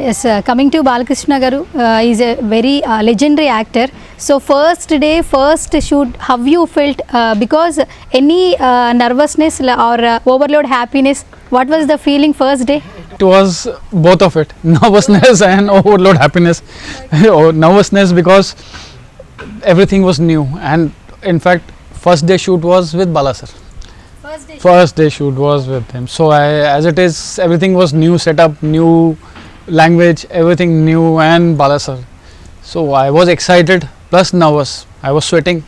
Yes, coming to Balakrishna Garu, is a very legendary actor. So first day, first shoot, how you felt? Because any nervousness or overload happiness, what was the feeling first day? It was both of it, nervousness and overload happiness. Or nervousness because everything was new, and in fact first day shoot was with Bala sir. First day shoot was with him. So as it is, everything was new setup, new language, everything new, and Bala sir. So I was excited plus nervous. I was sweating,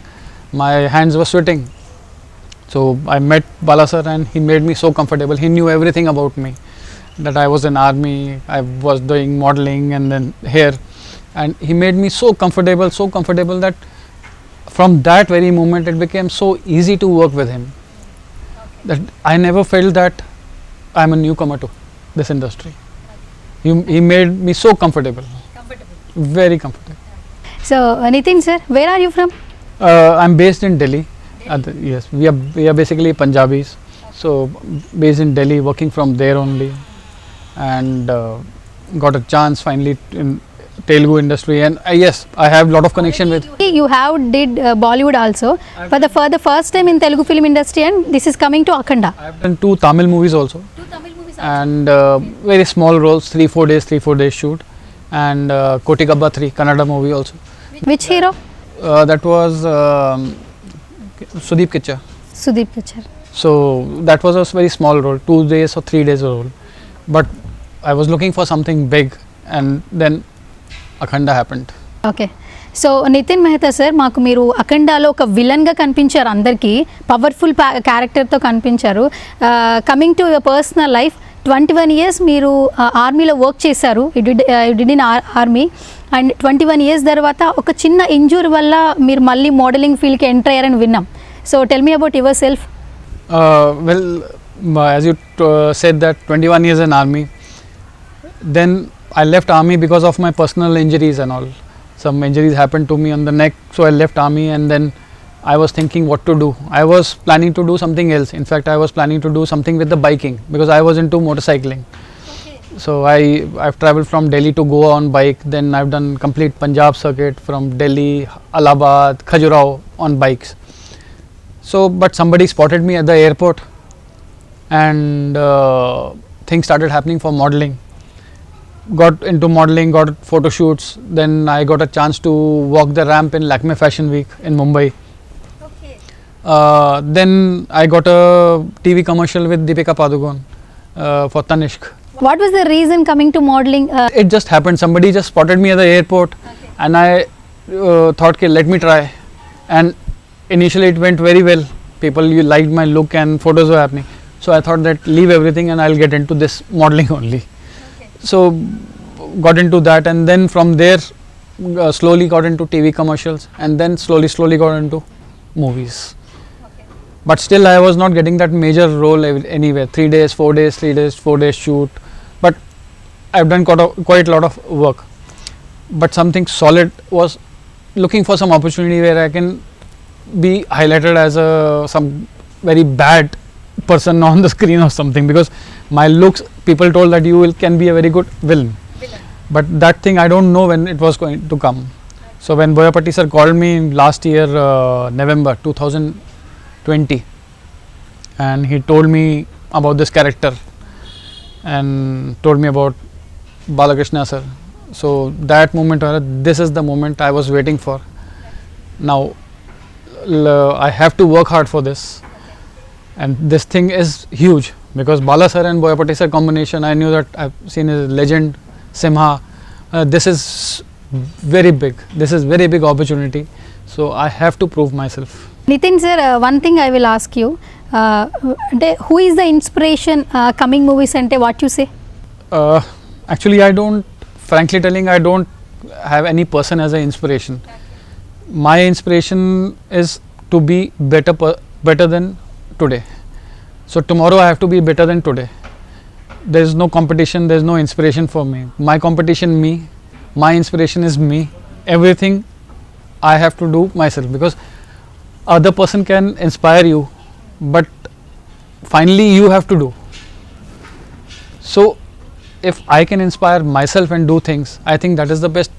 my hands were sweating. So I met Bala sir and he made me so comfortable. He knew everything about me, that I was in army, I was doing modeling and then here, and he made me so comfortable that from that very moment it became so easy to work with him, that I never felt that I'm a newcomer to this industry. He made me so comfortable, very comfortable. So Nitin sir, where are you from? I'm based in Delhi. Yes, we are basically Punjabis. So based in Delhi, working from there only, and got a chance finally in Telugu industry. And yes, I have lot of connection with. You have did Bollywood also, but for the first time in Telugu film industry, and this is coming to Akhanda. I have done 2 Tamil movies also, and very small roles, 3-4 days shoot, and Koti Kabba 3 Kannada movie also. Which hero? That was Sudeep Kichar. Sudeep Kichar. So that was a very small role, 2 days or 3 days role, but I was looking for something big, and then Akhanda happened. Okay so Nitin Mehta sir, మాకు మీరు అఖండాలో ఒక విలన్గా కనిపించారు, అందరికీ powerful క్యారెక్టర్తో కనిపించారు. Coming to your personal life, 21 years మీరు ఆర్మీలో work చేశారు, you did in army, and 21 years తర్వాత ఒక చిన్న ఇంజూరీ వల్ల మీరు మళ్ళీ మోడలింగ్ ఫీల్డ్కి ఎంటర్ అయ్యారని విన్నాం. So tell me about your self. Well, as you said that 21 years in army, then I left army because of my personal injuries and all. Some injuries happened to me on the neck, so I left army, and then I was thinking what to do. I was planning to do something else. In fact, I was planning to do something with the biking because I was into motorcycling. So I've traveled from Delhi to Goa on bike. Then I've done complete Punjab circuit from Delhi, Allahabad, Khajuraho on bikes. So, but somebody spotted me at the airport, and things started happening for modeling. Got into modeling, got photo shoots. Then I got a chance to walk the ramp in Lakme Fashion Week in Mumbai. Then I got a TV commercial with Deepika Padukone for Tanishq. What was the reason coming to modeling? It just happened. Somebody just spotted me at the airport, and I thought, okay, let me try. And initially it went very well. People liked my look and photos were happening. So I thought that leave everything and I'll get into this modeling only. So got into that, and then from there slowly got into TV commercials, and then slowly got into movies. But still I was not getting that major role anywhere. 3 days, 4 days, 3 days, 4 days shoot. But I've done quite a lot of work. But something solid was looking for some opportunity where I can be highlighted as some very bad person on the screen or something, because my looks, people told that you can be a very good villain. But that thing I don't know when it was going to come. So when Boyapati sir called me last year November 2020, and he told me about this character and told me about Balakrishna sir, so that moment, this is the moment I was waiting for. Now I have to work hard for this, and this thing is huge because Bala sir and Boyapati sir combination, I knew that I've seen his legend Simha. This is very big. This is very big opportunity. So I have to prove myself. Nitin sir, one thing I will ask you, who is the inspiration coming movies ante what you say? Actually I don't, frankly telling, I don't have any person as an inspiration. My inspiration is to be better than today. So tomorrow I have to be better than today. There is no competition, there is no inspiration for me. My competition me, my inspiration is me. Everything I have to do myself, because other person can inspire you, but finally you have to do. So if I can inspire myself and do things, I think that is the best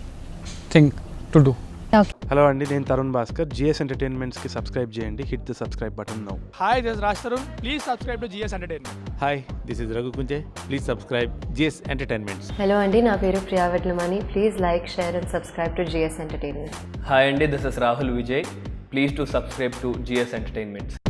thing to do. Okay. Hello అండి, నేను Tarun Bhaskar. GS ఎంటర్టైన్మెంట్స్కి subscribe చేయండి. Hit the subscribe button now. Hi, this is Raj Tarun. Please subscribe to GS Entertainment. Hi this is Raghu Kunje. Please subscribe GS Entertainments. Hello అండి, నా పేరు Priya Vedlamani. Please like, share and subscribe to GS Entertainment. Hi Andy, this is Rahul Vijay. Please do subscribe to GS Entertainments.